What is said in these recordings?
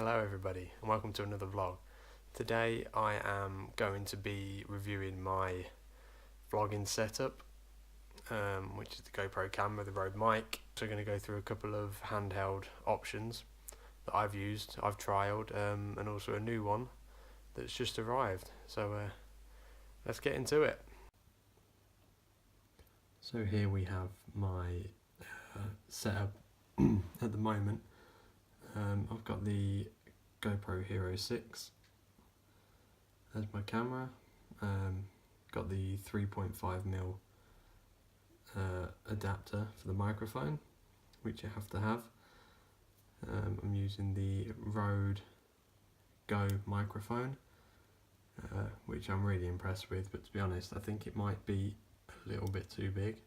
Hello everybody and welcome to another vlog. Today I am going to be reviewing my vlogging setup, which is the GoPro camera, the Rode mic. So I'm going to go through a couple of handheld options that I've used, I've trialed, and also a new one that's just arrived. So let's get into it. So here we have my setup at the moment. I've got the GoPro Hero 6 as my camera, got the 3.5mm adapter for the microphone, which you have to have. I'm using the Rode Go microphone, which I'm really impressed with, but to be honest I think it might be a little bit too big.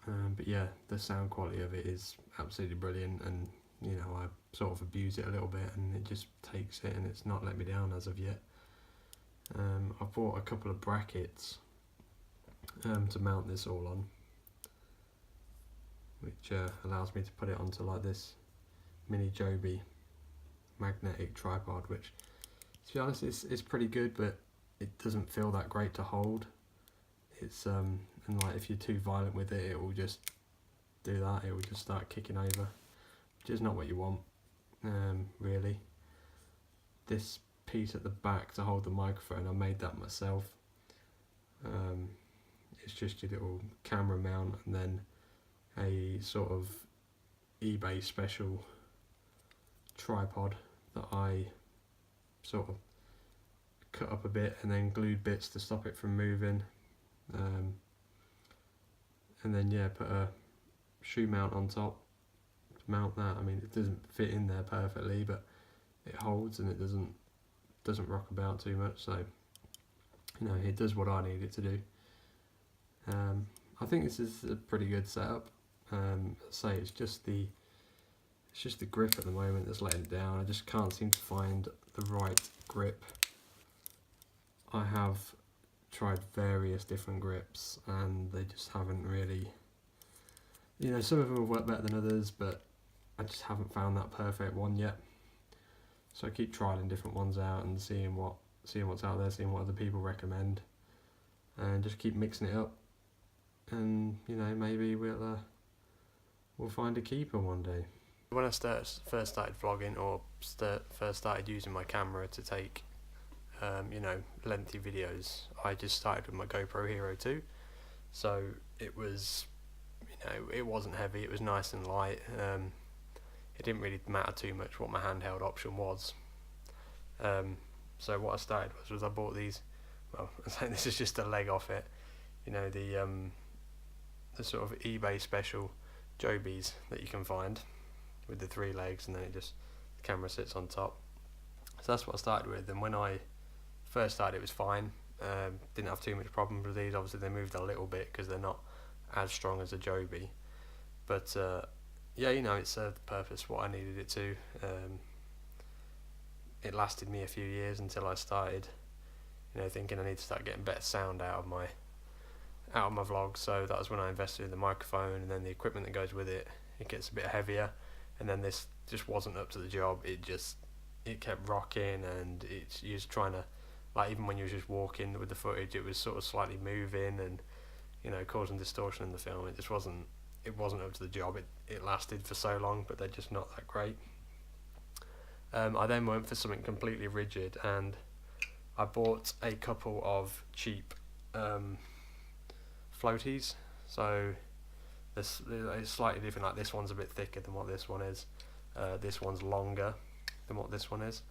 But yeah, the sound quality of it is absolutely brilliant, and you know, I sort of abuse it a little bit and it just takes it, and it's not let me down as of yet. I've bought a couple of brackets to mount this all on, which allows me to put it onto like this mini Joby magnetic tripod, which to be honest it's pretty good, but it doesn't feel that great to hold. It's and like if you're too violent with it, it will just do that, it will just start kicking over, which is not what you want, really. This piece at the back to hold the microphone, I made that myself. It's just your little camera mount and then a sort of eBay special tripod that I sort of cut up a bit and then glued bits to stop it from moving. And then yeah, put a shoe mount on top to mount that. I mean, it doesn't fit in there perfectly, but it holds and it doesn't rock about too much, so you know, it does what I need it to do. I think this is a pretty good setup. Say it's just the grip at the moment that's letting it down. I just can't seem to find the right grip. I have tried various different grips and they just haven't really, you know, some of them have worked better than others, but I just haven't found that perfect one yet. So I keep trialing different ones out and seeing what's out there, seeing what other people recommend, and just keep mixing it up. And you know, maybe we'll find a keeper one day. When I first started vlogging, or first started using my camera to take you know, lengthy videos, I just started with my GoPro Hero 2. So it was, you know, it wasn't heavy, it was nice and light. It didn't really matter too much what my handheld option was. So what I started was I bought these, well, this is just a leg off it, you know, the sort of eBay special Jobies that you can find with the 3 legs, and then the camera sits on top. So that's what I started with, and when I first started it was fine. Didn't have too much problems with these. Obviously they moved a little bit because they're not as strong as a Joby, but yeah, you know, it served the purpose what I needed it to. It lasted me a few years until I started, you know, thinking I need to start getting better sound out of my vlogs. So that was when I invested in the microphone, and then the equipment that goes with it. It gets a bit heavier, and then this just wasn't up to the job. It kept rocking, and you're just trying to, like, even when you were just walking with the footage, it was sort of slightly moving and, you know, causing distortion in the film. It just wasn't up to the job. It lasted for so long, but they're just not that great. I then went for something completely rigid, and I bought a couple of cheap floaties. So it's slightly different. Like, this one's a bit thicker than what this one is. This one's longer than what this one is.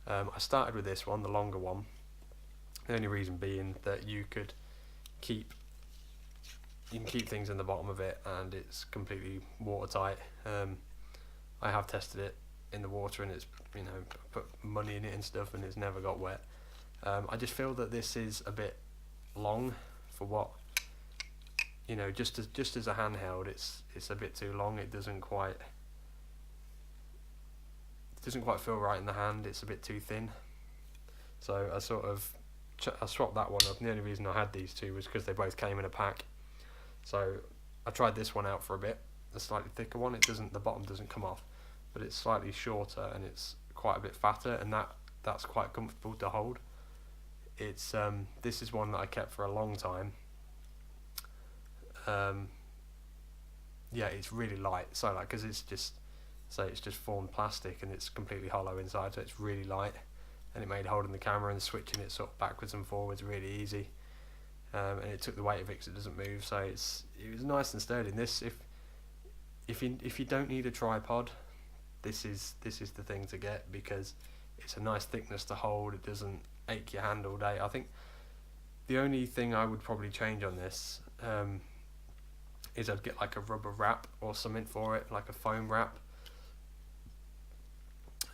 I started with this one, the longer one. The only reason being that you can keep things in the bottom of it, and it's completely watertight. I have tested it in the water, and it's, you know, put money in it and stuff, and it's never got wet. I just feel that this is a bit long for what, you know, just as a handheld, it's a bit too long. It doesn't quite feel right in the hand. It's a bit too thin. So I swapped that one up, and the only reason I had these two was because they both came in a pack. So I tried this one out for a bit, the slightly thicker one. The bottom doesn't come off, but it's slightly shorter and it's quite a bit fatter, and that's quite comfortable to hold. It's this is one that I kept for a long time. Yeah, it's really light, so like, because it's just formed plastic and it's completely hollow inside, so it's really light, and it made holding the camera and switching it sort of backwards and forwards really easy. And it took the weight of it because it doesn't move, so it was nice and sturdy. And this, if you don't need a tripod, this is the thing to get, because it's a nice thickness to hold. It doesn't ache your hand all day. I think the only thing I would probably change on this is I'd get like a rubber wrap or something for it, like a foam wrap.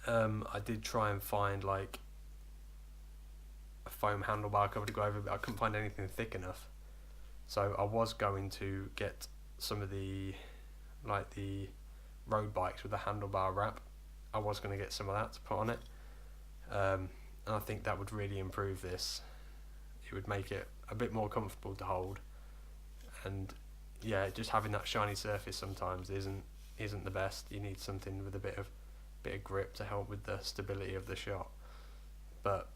I did try and find like a foam handlebar cover to go over, but I couldn't find anything thick enough. So I was going to get some of the road bikes with the handlebar wrap. I was going to get some of that to put on it, and I think that would really improve this. It would make it a bit more comfortable to hold, and yeah, just having that shiny surface sometimes isn't the best. You need something with a bit of grip to help with the stability of the shot. But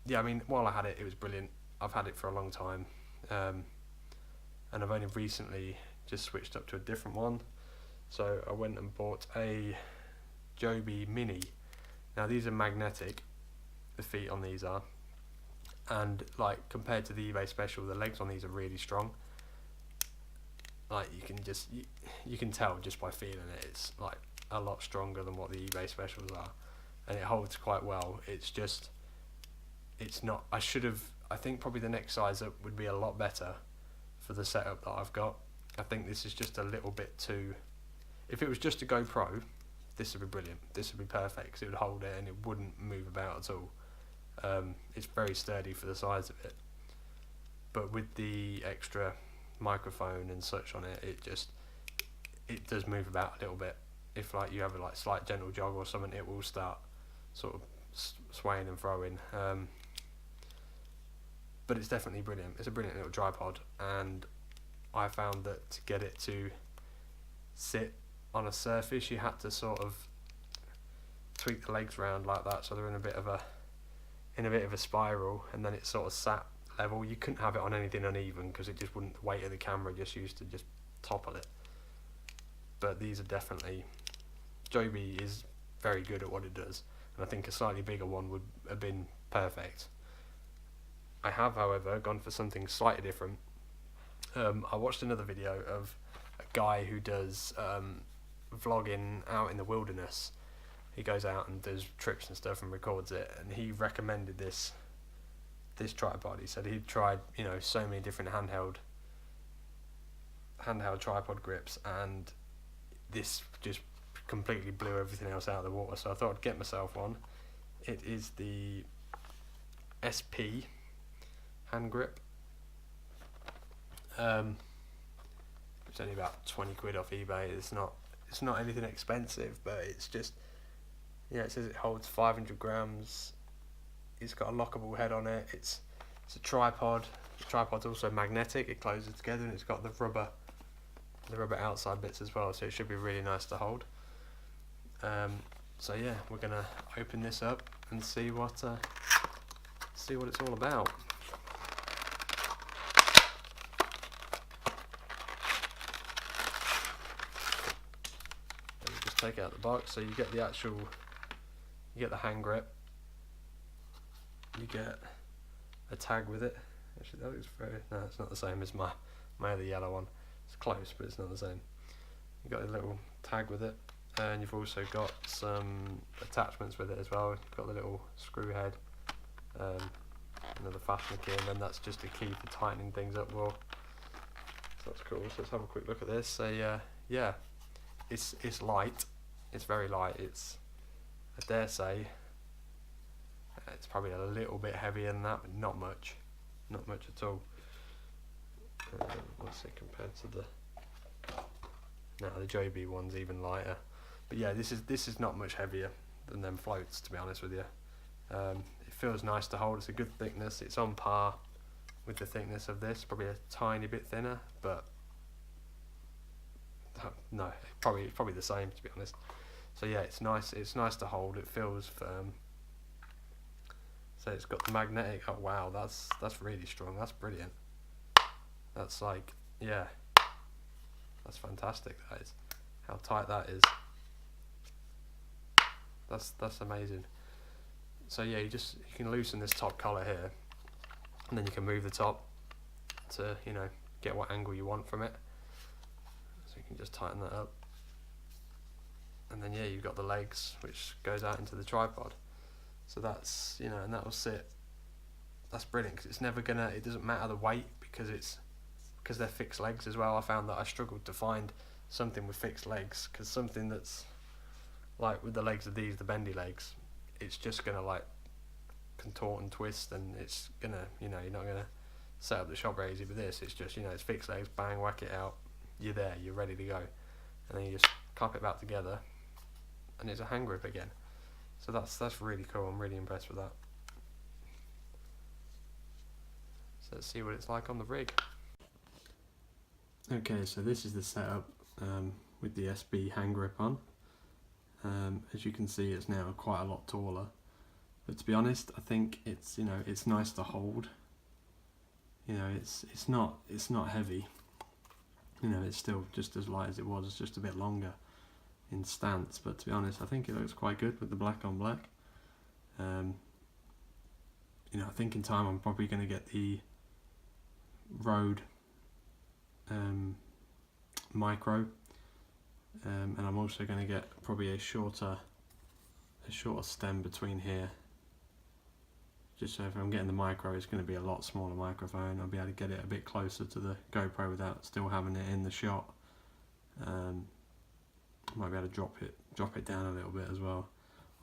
yeah, I mean, while I had it, it was brilliant. I've had it for a long time, and I've only recently just switched up to a different one. So I went and bought a Joby Mini. Now these are magnetic, the feet on these are, and like compared to the eBay Special, the legs on these are really strong. Like you can tell just by feeling it, it's like a lot stronger than what the eBay Specials are, and it holds quite well. It's not, I think probably the next size up would be a lot better for the setup that I've got. I think this is just a little bit too, if it was just a GoPro, this would be brilliant. This would be perfect because it would hold it and it wouldn't move about at all. It's very sturdy for the size of it, but with the extra microphone and such on it, it does move about a little bit. If like you have a like slight gentle jog or something, it will start sort of swaying and throwing. But it's definitely brilliant. It's a brilliant little tripod, and I found that to get it to sit on a surface, you had to sort of tweak the legs round like that, so they're in a bit of a spiral, and then it sort of sat level. You couldn't have it on anything uneven because it just wouldn't, the weight of the camera just used to just topple it. But these are definitely, Joby is very good at what it does, and I think a slightly bigger one would have been perfect. I have, however, gone for something slightly different. I watched another video of a guy who does vlogging out in the wilderness. He goes out and does trips and stuff and records it, and he recommended this tripod. He said he'd tried, so many different handheld tripod grips, and this just completely blew everything else out of the water. So I thought I'd get myself one. It is the SP hand grip. It's only about 20 quid off eBay. It's not anything expensive, but it's just, it says it holds 500 grams. It's got a lockable head on it. It's a tripod. The tripod's also magnetic. It closes together, and it's got the rubber outside bits as well. So it should be really nice to hold. So yeah, we're gonna open this up and see what it's all about. Just take out the box. So you get the hand grip. You get a tag with it. Actually, that looks no, it's not the same as my other yellow one. It's close, but it's not the same. You got a little tag with it, and you've also got some attachments with it as well. You've got the little screw head, another fastener key, and then that's just a key for tightening things up more. So that's cool. So let's have a quick look at this. So yeah, it's light. It's very light. I dare say, it's probably a little bit heavier than that, but not much at all. What's it compared to the Joby one's even lighter. But yeah, this is not much heavier than them floats, to be honest with you. It feels nice to hold. It's a good thickness. It's on par with the thickness of this, probably a tiny bit thinner, but no, probably the same, to be honest. So yeah, it's nice to hold, it feels firm. So it's got the magnetic, oh wow, that's really strong, that's brilliant. That's like, yeah, that's fantastic, that is. How tight that is. That's amazing. So yeah, you can loosen this top collar here, and then you can move the top to, you know, get what angle you want from it. So you can just tighten that up. And then yeah, you've got the legs which goes out into the tripod. So that's, you know, and that will sit. That's brilliant, because it's never gonna, it doesn't matter the weight, because they're fixed legs as well. I found that I struggled to find something with fixed legs, because something that's like with the legs of these, the bendy legs, it's just gonna like contort and twist, and it's gonna, you know, you're not gonna set up the shop very easy with this. It's just, you know, it's fixed legs, bang, whack it out, you're there, you're ready to go, and then you just clap it back together, and it's a hand grip again. So that's really cool. I'm really impressed with that. So let's see what it's like on the rig. Okay, so this is the setup with the SB hand grip on. As you can see, it's now quite a lot taller, but to be honest, I think it's, you know, it's nice to hold. You know, it's not heavy. You know, it's still just as light as it was. It's just a bit longer in stance, but to be honest, I think it looks quite good with the black on black. You know, I think in time I'm probably going to get the Rode Micro, and I'm also going to get probably a shorter stem between here, just so if I'm getting the Micro, it's going to be a lot smaller microphone. I'll be able to get it a bit closer to the GoPro without still having it in the shot. Might be able to drop it down a little bit as well.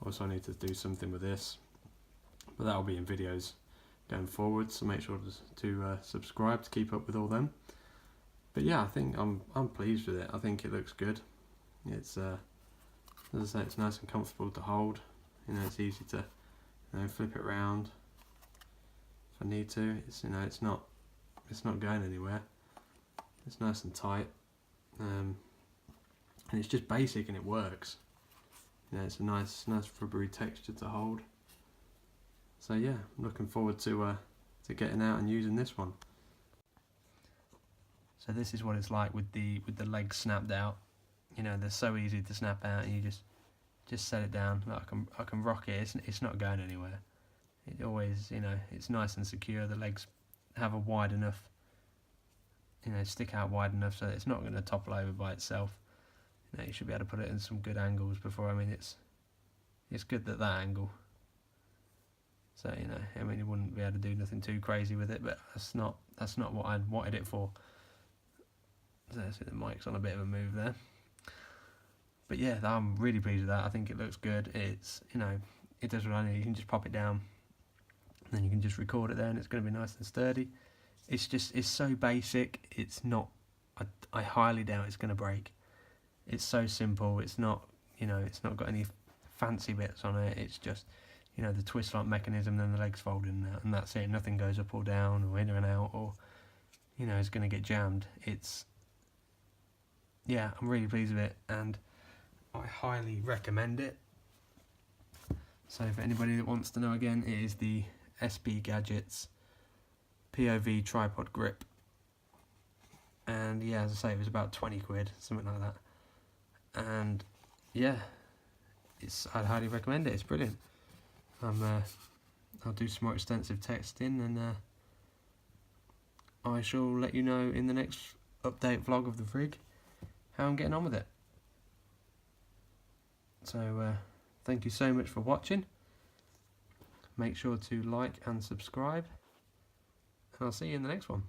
Also, I need to do something with this, but that'll be in videos going forward, so make sure to subscribe to keep up with all them. But yeah, I think I'm pleased with it. I think it looks good. It's as I say, it's nice and comfortable to hold. You know, it's easy to, you know, flip it around if I need to. It's, you know, it's not going anywhere. It's nice and tight, and it's just basic and it works. You know, it's a nice rubbery texture to hold. So yeah, I'm looking forward to getting out and using this one. So this is what it's like with the legs snapped out. You know, they're so easy to snap out, and you just set it down. I can rock it. It's not going anywhere. It always, you know, it's nice and secure. The legs have a wide enough, you know, stick out wide enough so that it's not going to topple over by itself. You know, you should be able to put it in some good angles before. I mean, it's good at that angle. So, you know, I mean, you wouldn't be able to do nothing too crazy with it, but that's not what I'd wanted it for. So the mic's on a bit of a move there. But yeah, I'm really pleased with that. I think it looks good. It's, you know, it does what I need. You can just pop it down, and then you can just record it there, and it's going to be nice and sturdy. It's so basic. It's not, I highly doubt it's going to break. It's so simple. It's not, you know, it's not got any fancy bits on it. It's just, you know, the twist lock mechanism, then the legs fold in and out, and that's it. Nothing goes up or down or in and out, or, you know, it's going to get jammed. Yeah, I'm really pleased with it, and I highly recommend it. So for anybody that wants to know, again, it is the SB Gadgets POV tripod grip, and yeah, as I say, it was about 20 quid, something like that. And yeah, I'd highly recommend it. It's brilliant. I'll do some more extensive testing, and I shall let you know in the next update vlog of the rig how I'm getting on with it. So thank you so much for watching. Make sure to like and subscribe, and I'll see you in the next one.